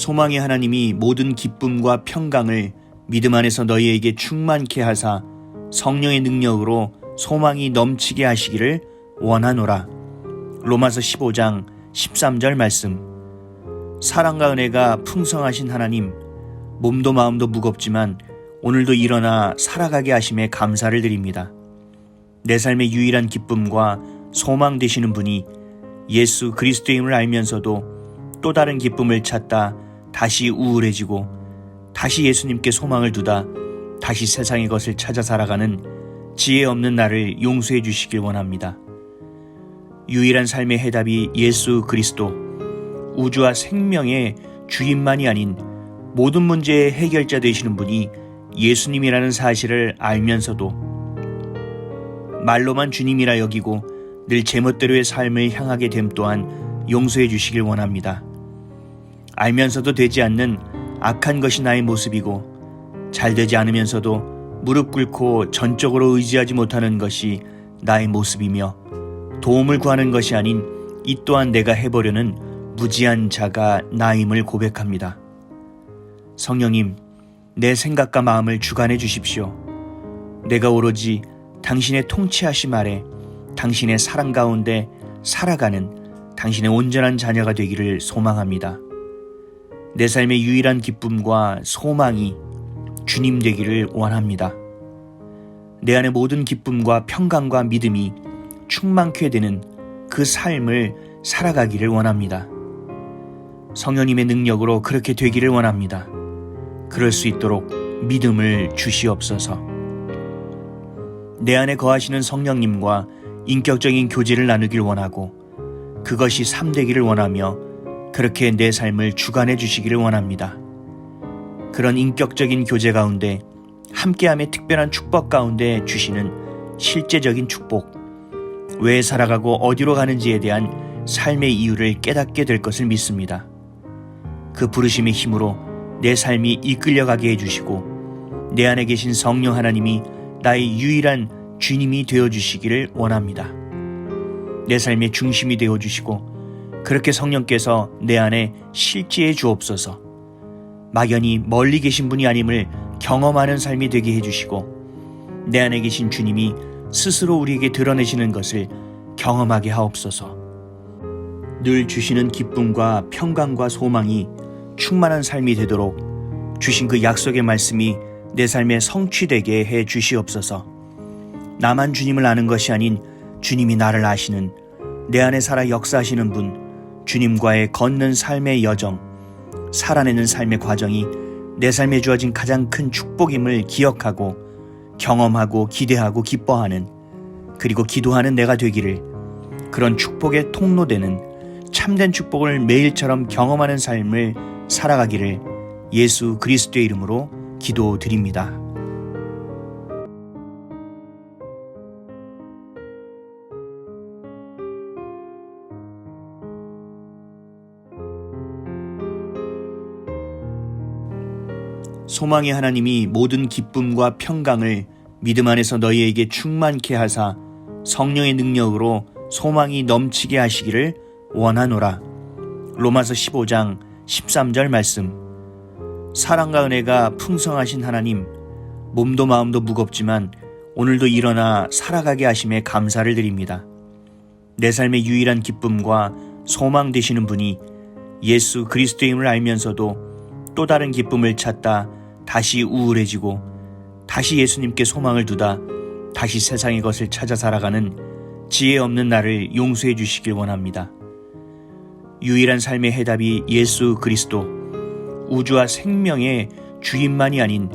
소망의 하나님이 모든 기쁨과 평강을 믿음 안에서 너희에게 충만케 하사 성령의 능력으로 소망이 넘치게 하시기를 원하노라. 로마서 15장 13절 말씀. 사랑과 은혜가 풍성하신 하나님, 몸도 마음도 무겁지만 오늘도 일어나 살아가게 하심에 감사를 드립니다. 내 삶의 유일한 기쁨과 소망 되시는 분이 예수 그리스도의 힘을 알면서도 또 다른 기쁨을 찾다 다시 우울해지고 다시 예수님께 소망을 두다 다시 세상의 것을 찾아 살아가는 지혜 없는 나를 용서해 주시길 원합니다. 유일한 삶의 해답이 예수 그리스도, 우주와 생명의 주인만이 아닌 모든 문제의 해결자 되시는 분이 예수님이라는 사실을 알면서도 말로만 주님이라 여기고 늘 제멋대로의 삶을 향하게 됨 또한 용서해 주시길 원합니다. 알면서도 되지 않는 악한 것이 나의 모습이고 잘 되지 않으면서도 무릎 꿇고 전적으로 의지하지 못하는 것이 나의 모습이며 도움을 구하는 것이 아닌 이 또한 내가 해보려는 무지한 자가 나임을 고백합니다. 성령님, 내 생각과 마음을 주관해 주십시오. 내가 오로지 당신의 통치하심 아래 당신의 사랑 가운데 살아가는 당신의 온전한 자녀가 되기를 소망합니다. 내 삶의 유일한 기쁨과 소망이 주님 되기를 원합니다. 내 안의 모든 기쁨과 평강과 믿음이 충만케 되는 그 삶을 살아가기를 원합니다. 성령님의 능력으로 그렇게 되기를 원합니다. 그럴 수 있도록 믿음을 주시옵소서. 내 안에 거하시는 성령님과 인격적인 교제를 나누길 원하고 그것이 삶되기를 원하며 그렇게 내 삶을 주관해 주시기를 원합니다. 그런 인격적인 교제 가운데 함께함의 특별한 축복 가운데 주시는 실제적인 축복, 왜 살아가고 어디로 가는지에 대한 삶의 이유를 깨닫게 될 것을 믿습니다. 그 부르심의 힘으로 내 삶이 이끌려가게 해주시고 내 안에 계신 성령 하나님이 나의 유일한 주님이 되어주시기를 원합니다. 내 삶의 중심이 되어주시고 그렇게 성령께서 내 안에 실제해 주옵소서. 막연히 멀리 계신 분이 아님을 경험하는 삶이 되게 해주시고 내 안에 계신 주님이 스스로 우리에게 드러내시는 것을 경험하게 하옵소서. 늘 주시는 기쁨과 평강과 소망이 충만한 삶이 되도록 주신 그 약속의 말씀이 내 삶에 성취되게 해 주시옵소서. 나만 주님을 아는 것이 아닌 주님이 나를 아시는, 내 안에 살아 역사하시는 분, 주님과의 걷는 삶의 여정, 살아내는 삶의 과정이 내 삶에 주어진 가장 큰 축복임을 기억하고 경험하고 기대하고 기뻐하는, 그리고 기도하는 내가 되기를, 그런 축복의 통로되는 참된 축복을 매일처럼 경험하는 삶을 살아가기를 예수 그리스도의 이름으로 기도드립니다. 소망의 하나님이 모든 기쁨과 평강을 믿음 안에서 너희에게 충만케 하사 성령의 능력으로 소망이 넘치게 하시기를 원하노라. 로마서 15장 13절 말씀. 사랑과 은혜가 풍성하신 하나님, 몸도 마음도 무겁지만 오늘도 일어나 살아가게 하심에 감사를 드립니다. 내 삶의 유일한 기쁨과 소망 되시는 분이 예수 그리스도의 힘을 알면서도 또 다른 기쁨을 찾다 다시 우울해지고 다시 예수님께 소망을 두다 다시 세상의 것을 찾아 살아가는 지혜 없는 나를 용서해 주시길 원합니다. 유일한 삶의 해답이 예수 그리스도, 우주와 생명의 주인만이 아닌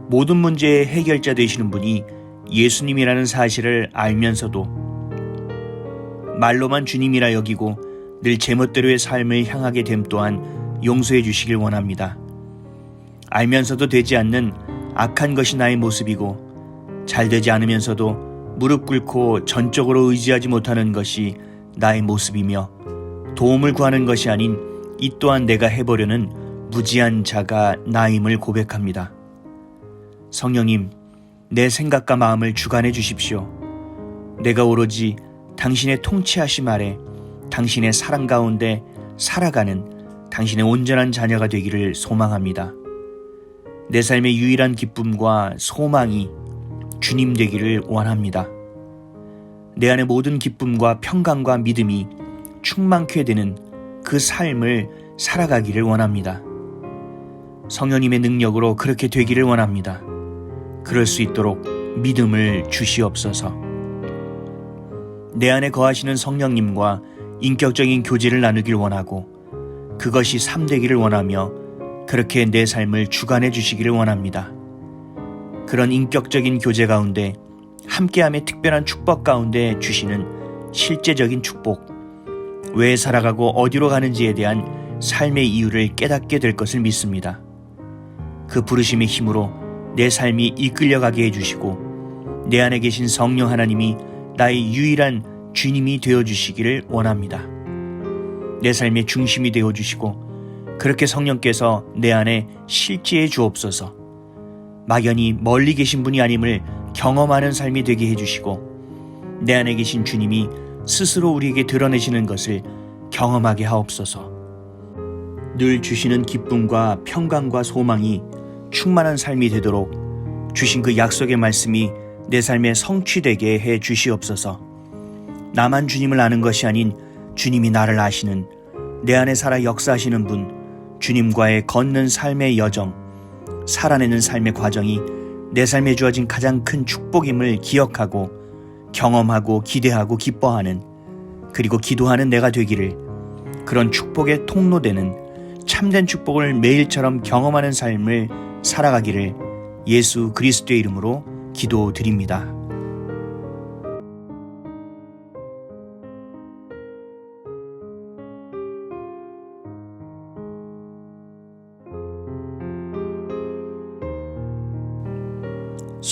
모든 문제의 해결자 되시는 분이 예수님이라는 사실을 알면서도 말로만 주님이라 여기고 늘 제멋대로의 삶을 향하게 됨 또한 용서해 주시길 원합니다. 알면서도 되지 않는 악한 것이 나의 모습이고 잘 되지 않으면서도 무릎 꿇고 전적으로 의지하지 못하는 것이 나의 모습이며 도움을 구하는 것이 아닌 이 또한 내가 해보려는 무지한 자가 나임을 고백합니다. 성령님, 내 생각과 마음을 주관해 주십시오. 내가 오로지 당신의 통치하심 아래 당신의 사랑 가운데 살아가는 당신의 온전한 자녀가 되기를 소망합니다. 내 삶의 유일한 기쁨과 소망이 주님 되기를 원합니다. 내 안의 모든 기쁨과 평강과 믿음이 충만케 되는 그 삶을 살아가기를 원합니다. 성령님의 능력으로 그렇게 되기를 원합니다. 그럴 수 있도록 믿음을 주시옵소서. 내 안에 거하시는 성령님과 인격적인 교제를 나누길 원하고 그것이 삶되기를 원하며 그렇게 내 삶을 주관해 주시기를 원합니다. 그런 인격적인 교제 가운데 함께함의 특별한 축복 가운데 주시는 실제적인 축복, 왜 살아가고 어디로 가는지에 대한 삶의 이유를 깨닫게 될 것을 믿습니다. 그 부르심의 힘으로 내 삶이 이끌려가게 해주시고 내 안에 계신 성령 하나님이 나의 유일한 주님이 되어주시기를 원합니다. 내 삶의 중심이 되어주시고 그렇게 성령께서 내 안에 실제해 주옵소서. 막연히 멀리 계신 분이 아님을 경험하는 삶이 되게 해주시고 내 안에 계신 주님이 스스로 우리에게 드러내시는 것을 경험하게 하옵소서. 늘 주시는 기쁨과 평강과 소망이 충만한 삶이 되도록 주신 그 약속의 말씀이 내 삶에 성취되게 해 주시옵소서. 나만 주님을 아는 것이 아닌 주님이 나를 아시는, 내 안에 살아 역사하시는 분, 주님과의 걷는 삶의 여정, 살아내는 삶의 과정이 내 삶에 주어진 가장 큰 축복임을 기억하고 경험하고 기대하고 기뻐하는, 그리고 기도하는 내가 되기를, 그런 축복의 통로되는 참된 축복을 매일처럼 경험하는 삶을 살아가기를 예수 그리스도의 이름으로 기도드립니다.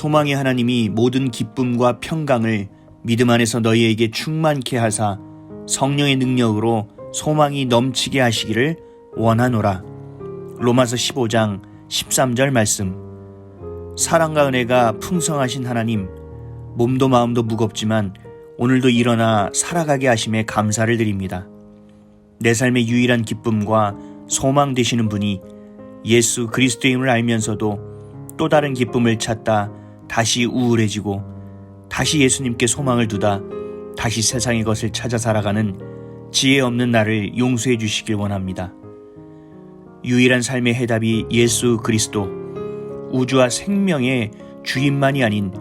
소망의 하나님이 모든 기쁨과 평강을 믿음 안에서 너희에게 충만케 하사 성령의 능력으로 소망이 넘치게 하시기를 원하노라. 로마서 15장 13절 말씀. 사랑과 은혜가 풍성하신 하나님, 몸도 마음도 무겁지만 오늘도 일어나 살아가게 하심에 감사를 드립니다. 내 삶의 유일한 기쁨과 소망 되시는 분이 예수 그리스도임을 알면서도 또 다른 기쁨을 찾다 다시 우울해지고 다시 예수님께 소망을 두다 다시 세상의 것을 찾아 살아가는 지혜 없는 나를 용서해 주시길 원합니다. 유일한 삶의 해답이 예수 그리스도, 우주와 생명의 주인만이 아닌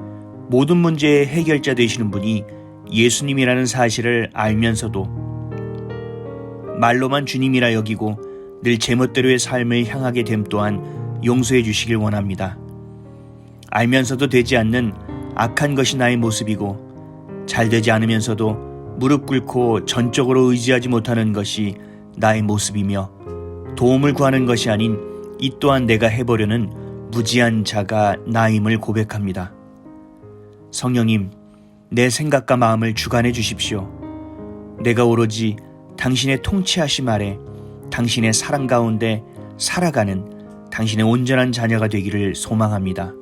모든 문제의 해결자 되시는 분이 예수님이라는 사실을 알면서도 말로만 주님이라 여기고 늘 제멋대로의 삶을 향하게 됨 또한 용서해 주시길 원합니다. 알면서도 되지 않는 악한 것이 나의 모습이고 잘 되지 않으면서도 무릎 꿇고 전적으로 의지하지 못하는 것이 나의 모습이며 도움을 구하는 것이 아닌 이 또한 내가 해보려는 무지한 자가 나임을 고백합니다. 성령님, 내 생각과 마음을 주관해 주십시오. 내가 오로지 당신의 통치하심 아래 당신의 사랑 가운데 살아가는 당신의 온전한 자녀가 되기를 소망합니다.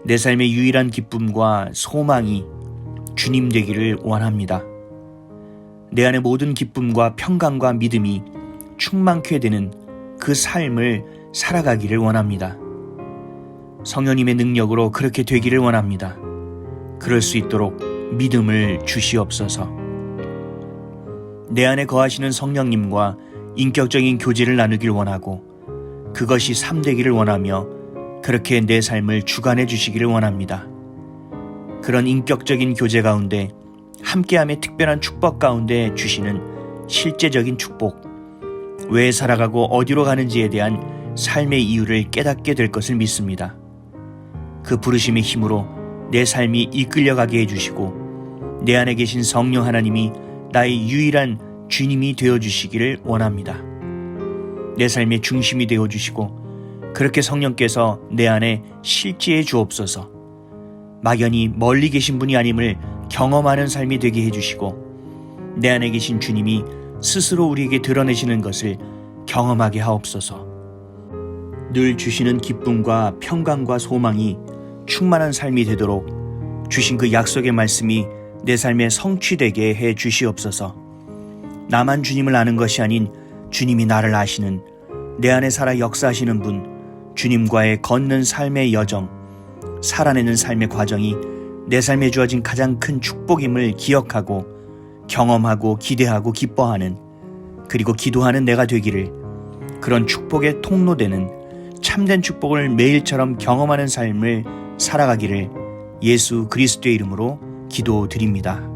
내 삶의 유일한 기쁨과 소망이 주님 되기를 원합니다. 내 안의 모든 기쁨과 평강과 믿음이 충만케 되는 그 삶을 살아가기를 원합니다. 성령님의 능력으로 그렇게 되기를 원합니다. 그럴 수 있도록 믿음을 주시옵소서. 내 안에 거하시는 성령님과 인격적인 교제를 나누길 원하고 그것이 삶되기를 원하며 그렇게 내 삶을 주관해 주시기를 원합니다. 그런 인격적인 교제 가운데 함께함의 특별한 축복 가운데 주시는 실제적인 축복, 왜 살아가고 어디로 가는지에 대한 삶의 이유를 깨닫게 될 것을 믿습니다. 그 부르심의 힘으로 내 삶이 이끌려가게 해주시고 내 안에 계신 성령 하나님이 나의 유일한 주님이 되어주시기를 원합니다. 내 삶의 중심이 되어주시고 그렇게 성령께서 내 안에 실제해 주옵소서. 막연히 멀리 계신 분이 아님을 경험하는 삶이 되게 해주시고 내 안에 계신 주님이 스스로 우리에게 드러내시는 것을 경험하게 하옵소서. 늘 주시는 기쁨과 평강과 소망이 충만한 삶이 되도록 주신 그 약속의 말씀이 내 삶에 성취되게 해 주시옵소서. 나만 주님을 아는 것이 아닌 주님이 나를 아시는, 내 안에 살아 역사하시는 분, 주님과의 걷는 삶의 여정, 살아내는 삶의 과정이 내 삶에 주어진 가장 큰 축복임을 기억하고 경험하고 기대하고 기뻐하는, 그리고 기도하는 내가 되기를, 그런 축복의 통로되는 참된 축복을 매일처럼 경험하는 삶을 살아가기를 예수 그리스도의 이름으로 기도드립니다.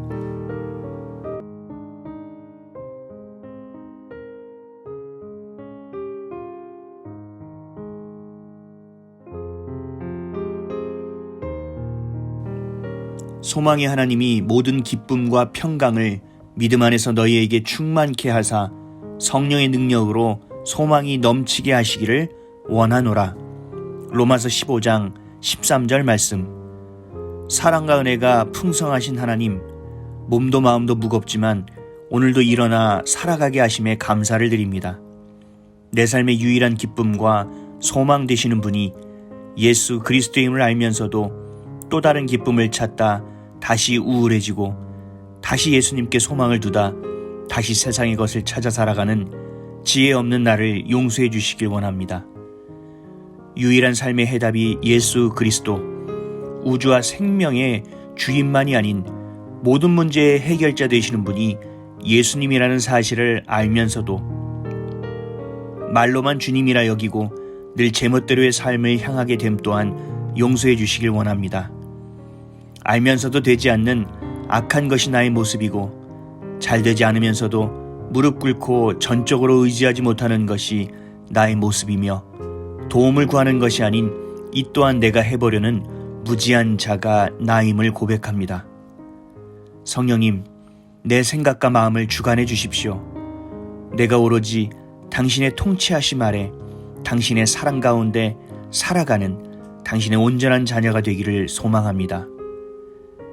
소망의 하나님이 모든 기쁨과 평강을 믿음 안에서 너희에게 충만케 하사 성령의 능력으로 소망이 넘치게 하시기를 원하노라. 로마서 15장 13절 말씀. 사랑과 은혜가 풍성하신 하나님, 몸도 마음도 무겁지만 오늘도 일어나 살아가게 하심에 감사를 드립니다. 내 삶의 유일한 기쁨과 소망 되시는 분이 예수 그리스도의 힘을 알면서도 또 다른 기쁨을 찾다 다시 우울해지고 다시 예수님께 소망을 두다 다시 세상의 것을 찾아 살아가는 지혜 없는 나를 용서해 주시길 원합니다. 유일한 삶의 해답이 예수 그리스도, 우주와 생명의 주인만이 아닌 모든 문제의 해결자 되시는 분이 예수님이라는 사실을 알면서도 말로만 주님이라 여기고 늘 제멋대로의 삶을 향하게 됨 또한 용서해 주시길 원합니다. 알면서도 되지 않는 악한 것이 나의 모습이고 잘 되지 않으면서도 무릎 꿇고 전적으로 의지하지 못하는 것이 나의 모습이며 도움을 구하는 것이 아닌 이 또한 내가 해보려는 무지한 자가 나임을 고백합니다. 성령님, 내 생각과 마음을 주관해 주십시오. 내가 오로지 당신의 통치하심 아래 당신의 사랑 가운데 살아가는 당신의 온전한 자녀가 되기를 소망합니다.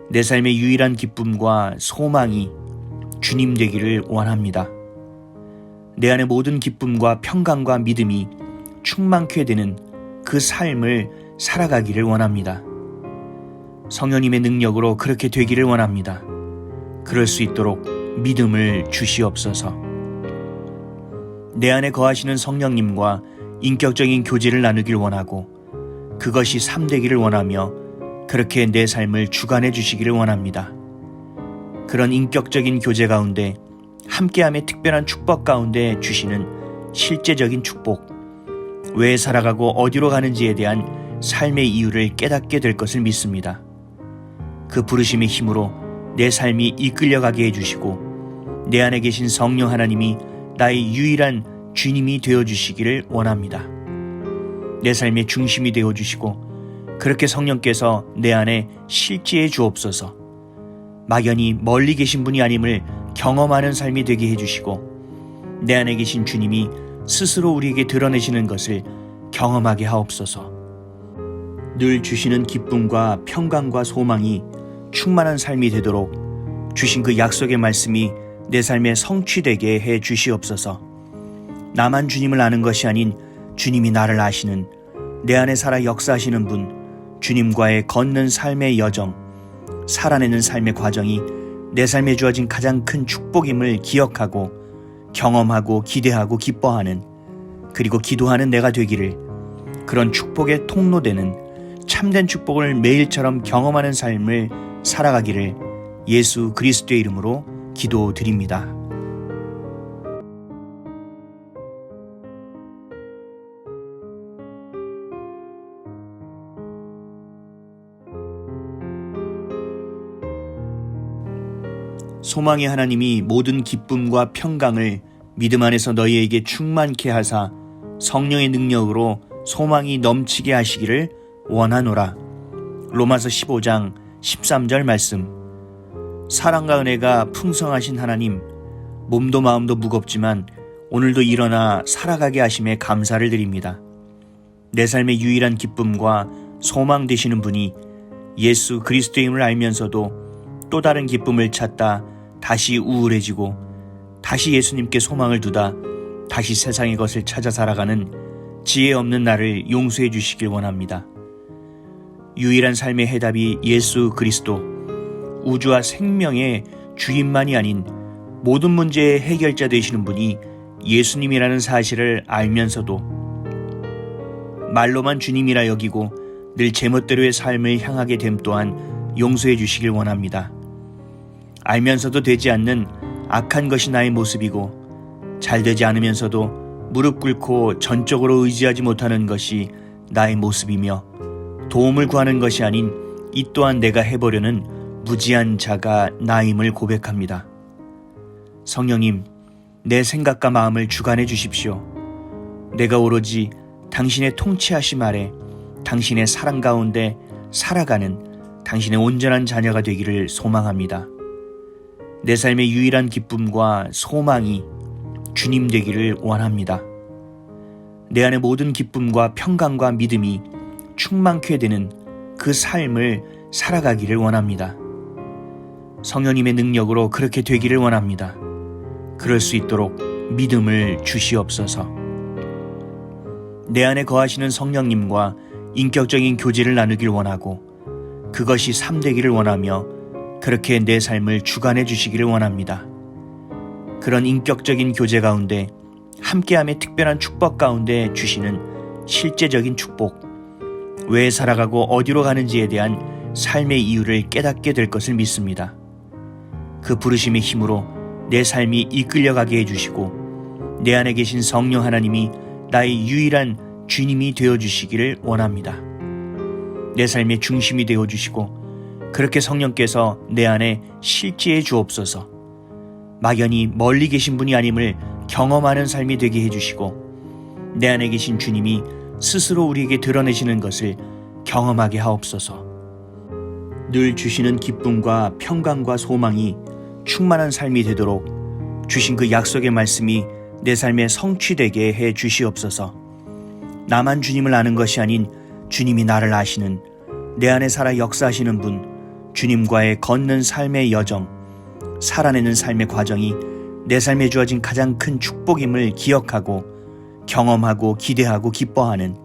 내 삶의 유일한 기쁨과 소망이 주님 되기를 원합니다. 내 안의 모든 기쁨과 평강과 믿음이 충만케 되는 그 삶을 살아가기를 원합니다. 성령님의 능력으로 그렇게 되기를 원합니다. 그럴 수 있도록 믿음을 주시옵소서. 내 안에 거하시는 성령님과 인격적인 교제를 나누길 원하고 그것이 삶되기를 원하며 그렇게 내 삶을 주관해 주시기를 원합니다. 그런 인격적인 교제 가운데 함께함의 특별한 축복 가운데 주시는 실제적인 축복, 왜 살아가고 어디로 가는지에 대한 삶의 이유를 깨닫게 될 것을 믿습니다. 그 부르심의 힘으로 내 삶이 이끌려가게 해주시고 내 안에 계신 성령 하나님이 나의 유일한 주님이 되어주시기를 원합니다. 내 삶의 중심이 되어주시고 그렇게 성령께서 내 안에 실제해 주옵소서. 막연히 멀리 계신 분이 아님을 경험하는 삶이 되게 해주시고 내 안에 계신 주님이 스스로 우리에게 드러내시는 것을 경험하게 하옵소서. 늘 주시는 기쁨과 평강과 소망이 충만한 삶이 되도록 주신 그 약속의 말씀이 내 삶에 성취되게 해 주시옵소서. 나만 주님을 아는 것이 아닌 주님이 나를 아시는, 내 안에 살아 역사하시는 분, 주님과의 걷는 삶의 여정, 살아내는 삶의 과정이 내 삶에 주어진 가장 큰 축복임을 기억하고 경험하고 기대하고 기뻐하는, 그리고 기도하는 내가 되기를, 그런 축복의 통로되는 참된 축복을 매일처럼 경험하는 삶을 살아가기를 예수 그리스도의 이름으로 기도드립니다. 소망의 하나님이 모든 기쁨과 평강을 믿음 안에서 너희에게 충만케 하사 성령의 능력으로 소망이 넘치게 하시기를 원하노라. 로마서 15장 13절 말씀. 사랑과 은혜가 풍성하신 하나님, 몸도 마음도 무겁지만 오늘도 일어나 살아가게 하심에 감사를 드립니다. 내 삶의 유일한 기쁨과 소망 되시는 분이 예수 그리스도의 힘을 알면서도 또 다른 기쁨을 찾다 다시 우울해지고 다시 예수님께 소망을 두다 다시 세상의 것을 찾아 살아가는 지혜 없는 나를 용서해 주시길 원합니다. 유일한 삶의 해답이 예수 그리스도, 우주와 생명의 주인만이 아닌 모든 문제의 해결자 되시는 분이 예수님이라는 사실을 알면서도 말로만 주님이라 여기고 늘 제멋대로의 삶을 향하게 됨 또한 용서해 주시길 원합니다. 알면서도 되지 않는 악한 것이 나의 모습이고 잘 되지 않으면서도 무릎 꿇고 전적으로 의지하지 못하는 것이 나의 모습이며 도움을 구하는 것이 아닌 이 또한 내가 해보려는 무지한 자가 나임을 고백합니다. 성령님, 내 생각과 마음을 주관해 주십시오. 내가 오로지 당신의 통치하심 아래 당신의 사랑 가운데 살아가는 당신의 온전한 자녀가 되기를 소망합니다. 내 삶의 유일한 기쁨과 소망이 주님 되기를 원합니다. 내 안의 모든 기쁨과 평강과 믿음이 충만케 되는 그 삶을 살아가기를 원합니다. 성령님의 능력으로 그렇게 되기를 원합니다. 그럴 수 있도록 믿음을 주시옵소서. 내 안에 거하시는 성령님과 인격적인 교제를 나누길 원하고 그것이 삶되기를 원하며 그렇게 내 삶을 주관해 주시기를 원합니다. 그런 인격적인 교제 가운데 함께함의 특별한 축복 가운데 주시는 실제적인 축복, 왜 살아가고 어디로 가는지에 대한 삶의 이유를 깨닫게 될 것을 믿습니다. 그 부르심의 힘으로 내 삶이 이끌려가게 해주시고 내 안에 계신 성령 하나님이 나의 유일한 주님이 되어주시기를 원합니다. 내 삶의 중심이 되어주시고 그렇게 성령께서 내 안에 실제해 주옵소서. 막연히 멀리 계신 분이 아님을 경험하는 삶이 되게 해주시고 내 안에 계신 주님이 스스로 우리에게 드러내시는 것을 경험하게 하옵소서. 늘 주시는 기쁨과 평강과 소망이 충만한 삶이 되도록 주신 그 약속의 말씀이 내 삶에 성취되게 해 주시옵소서. 나만 주님을 아는 것이 아닌 주님이 나를 아시는, 내 안에 살아 역사하시는 분, 주님과의 걷는 삶의 여정, 살아내는 삶의 과정이 내 삶에 주어진 가장 큰 축복임을 기억하고 경험하고 기대하고 기뻐하는,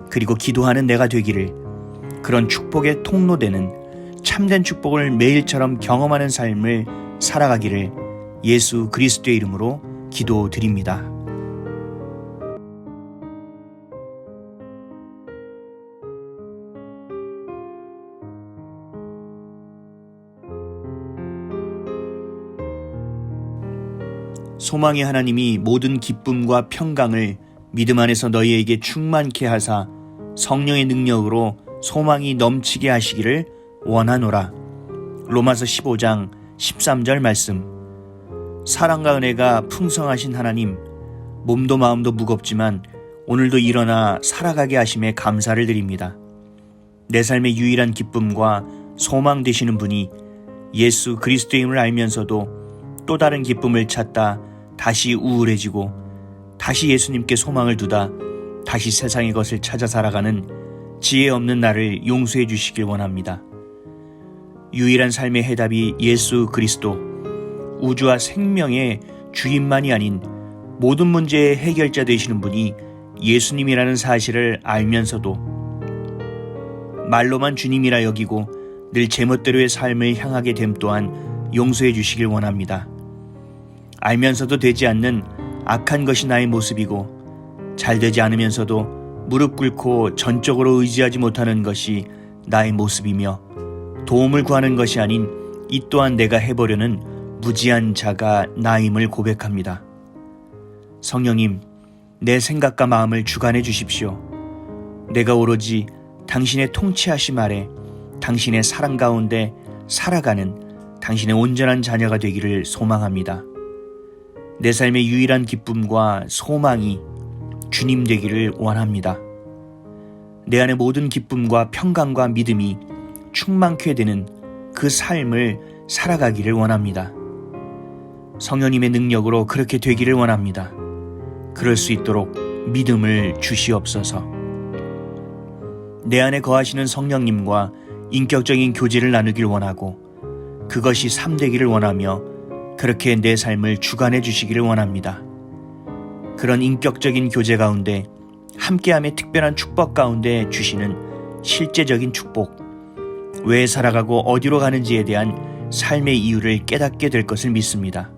그리고 기도하는 내가 되기를, 그런 축복의 통로되는 참된 축복을 매일처럼 경험하는 삶을 살아가기를 예수 그리스도의 이름으로 기도드립니다. 소망의 하나님이 모든 기쁨과 평강을 믿음 안에서 너희에게 충만케 하사 성령의 능력으로 소망이 넘치게 하시기를 원하노라. 로마서 15장 13절 말씀. 사랑과 은혜가 풍성하신 하나님, 몸도 마음도 무겁지만 오늘도 일어나 살아가게 하심에 감사를 드립니다. 내 삶의 유일한 기쁨과 소망 되시는 분이 예수 그리스도임을 알면서도 또 다른 기쁨을 찾다 다시 우울해지고 다시 예수님께 소망을 두다 다시 세상의 것을 찾아 살아가는 지혜 없는 나를 용서해 주시길 원합니다. 유일한 삶의 해답이 예수 그리스도, 우주와 생명의 주인만이 아닌 모든 문제의 해결자 되시는 분이 예수님이라는 사실을 알면서도 말로만 주님이라 여기고 늘 제멋대로의 삶을 향하게 됨 또한 용서해 주시길 원합니다. 알면서도 되지 않는 악한 것이 나의 모습이고 잘 되지 않으면서도 무릎 꿇고 전적으로 의지하지 못하는 것이 나의 모습이며 도움을 구하는 것이 아닌 이 또한 내가 해보려는 무지한 자가 나임을 고백합니다. 성령님, 내 생각과 마음을 주관해 주십시오. 내가 오로지 당신의 통치하심 아래 당신의 사랑 가운데 살아가는 당신의 온전한 자녀가 되기를 소망합니다. 내 삶의 유일한 기쁨과 소망이 주님 되기를 원합니다. 내 안의 모든 기쁨과 평강과 믿음이 충만케 되는 그 삶을 살아가기를 원합니다. 성령님의 능력으로 그렇게 되기를 원합니다. 그럴 수 있도록 믿음을 주시옵소서. 내 안에 거하시는 성령님과 인격적인 교제를 나누길 원하고 그것이 삶되기를 원하며 그렇게 내 삶을 주관해 주시기를 원합니다. 그런 인격적인 교제 가운데 함께함의 특별한 축복 가운데 주시는 실제적인 축복, 왜 살아가고 어디로 가는지에 대한 삶의 이유를 깨닫게 될 것을 믿습니다.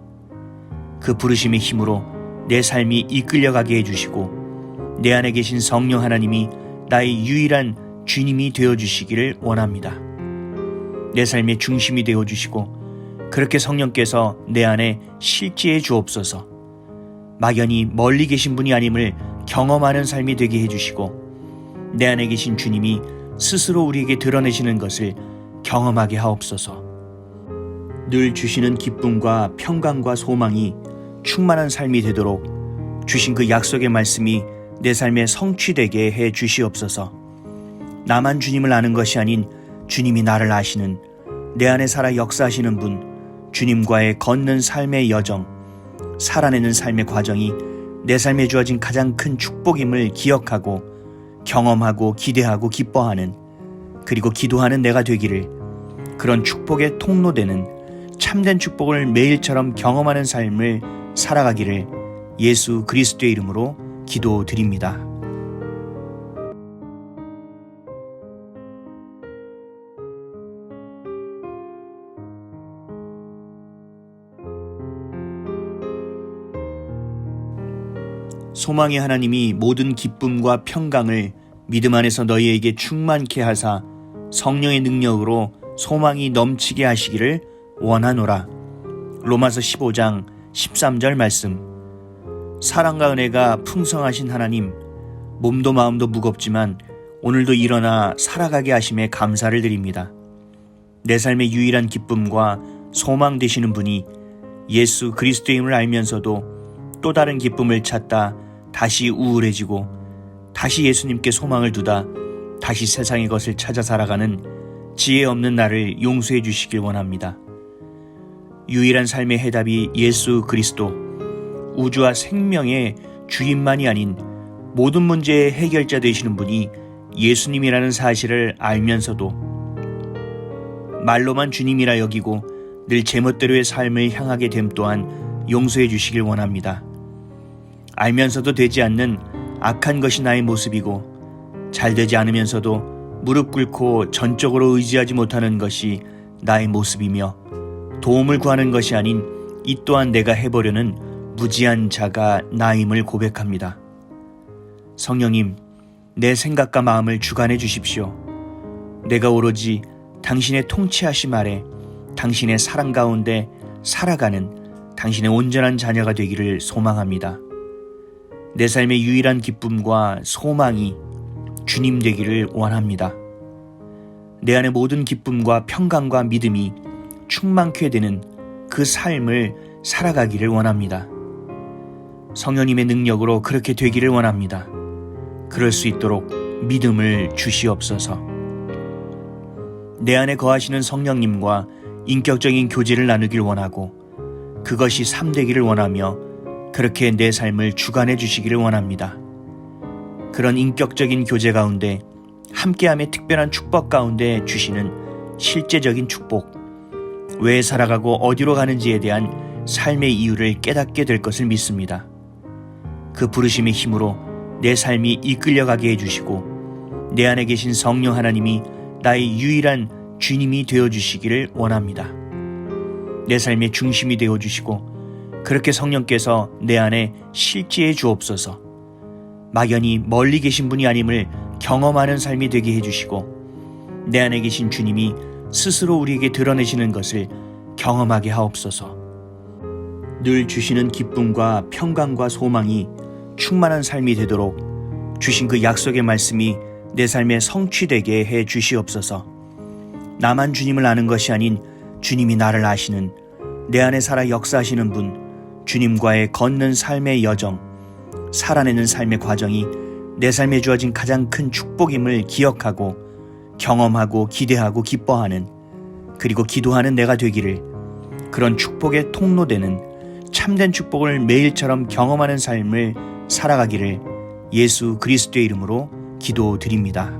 그 부르심의 힘으로 내 삶이 이끌려가게 해주시고 내 안에 계신 성령 하나님이 나의 유일한 주님이 되어주시기를 원합니다. 내 삶의 중심이 되어주시고 그렇게 성령께서 내 안에 실제해 주옵소서. 막연히 멀리 계신 분이 아님을 경험하는 삶이 되게 해주시고 내 안에 계신 주님이 스스로 우리에게 드러내시는 것을 경험하게 하옵소서. 늘 주시는 기쁨과 평강과 소망이 충만한 삶이 되도록 주신 그 약속의 말씀이 내 삶에 성취되게 해 주시옵소서. 나만 주님을 아는 것이 아닌 주님이 나를 아시는, 내 안에 살아 역사하시는 분, 주님과의 걷는 삶의 여정, 살아내는 삶의 과정이 내 삶에 주어진 가장 큰 축복임을 기억하고 경험하고 기대하고 기뻐하는, 그리고 기도하는 내가 되기를, 그런 축복의 통로되는 참된 축복을 매일처럼 경험하는 삶을 살아가기를 예수 그리스도의 이름으로 기도드립니다. 소망의 하나님이 모든 기쁨과 평강을 믿음 안에서 너희에게 충만케 하사 성령의 능력으로 소망이 넘치게 하시기를 원하노라. 로마서 15장 13절 말씀. 사랑과 은혜가 풍성하신 하나님, 몸도 마음도 무겁지만 오늘도 일어나 살아가게 하심에 감사를 드립니다. 내 삶의 유일한 기쁨과 소망 되시는 분이 예수 그리스도의 힘을 알면서도 또 다른 기쁨을 찾다 다시 우울해지고 다시 예수님께 소망을 두다 다시 세상의 것을 찾아 살아가는 지혜 없는 나를 용서해 주시길 원합니다. 유일한 삶의 해답이 예수 그리스도, 우주와 생명의 주인만이 아닌 모든 문제의 해결자 되시는 분이 예수님이라는 사실을 알면서도 말로만 주님이라 여기고 늘 제멋대로의 삶을 향하게 됨 또한 용서해 주시길 원합니다. 알면서도 되지 않는 악한 것이 나의 모습이고 잘 되지 않으면서도 무릎 꿇고 전적으로 의지하지 못하는 것이 나의 모습이며 도움을 구하는 것이 아닌 이 또한 내가 해보려는 무지한 자가 나임을 고백합니다. 성령님, 내 생각과 마음을 주관해 주십시오. 내가 오로지 당신의 통치하심 아래 당신의 사랑 가운데 살아가는 당신의 온전한 자녀가 되기를 소망합니다. 내 삶의 유일한 기쁨과 소망이 주님 되기를 원합니다. 내 안의 모든 기쁨과 평강과 믿음이 충만케 되는 그 삶을 살아가기를 원합니다. 성령님의 능력으로 그렇게 되기를 원합니다. 그럴 수 있도록 믿음을 주시옵소서. 내 안에 거하시는 성령님과 인격적인 교제를 나누길 원하고 그것이 삶되기를 원하며 그렇게 내 삶을 주관해 주시기를 원합니다. 그런 인격적인 교제 가운데 함께함의 특별한 축복 가운데 주시는 실제적인 축복, 왜 살아가고 어디로 가는지에 대한 삶의 이유를 깨닫게 될 것을 믿습니다. 그 부르심의 힘으로 내 삶이 이끌려가게 해주시고 내 안에 계신 성령 하나님이 나의 유일한 주님이 되어주시기를 원합니다. 내 삶의 중심이 되어주시고 그렇게 성령께서 내 안에 실제해 주옵소서. 막연히 멀리 계신 분이 아님을 경험하는 삶이 되게 해주시고 내 안에 계신 주님이 스스로 우리에게 드러내시는 것을 경험하게 하옵소서. 늘 주시는 기쁨과 평강과 소망이 충만한 삶이 되도록 주신 그 약속의 말씀이 내 삶에 성취되게 해 주시옵소서. 나만 주님을 아는 것이 아닌 주님이 나를 아시는, 내 안에 살아 역사하시는 분, 주님과의 걷는 삶의 여정, 살아내는 삶의 과정이 내 삶에 주어진 가장 큰 축복임을 기억하고 경험하고 기대하고 기뻐하는, 그리고 기도하는 내가 되기를, 그런 축복의 통로되는 참된 축복을 매일처럼 경험하는 삶을 살아가기를 예수 그리스도의 이름으로 기도드립니다.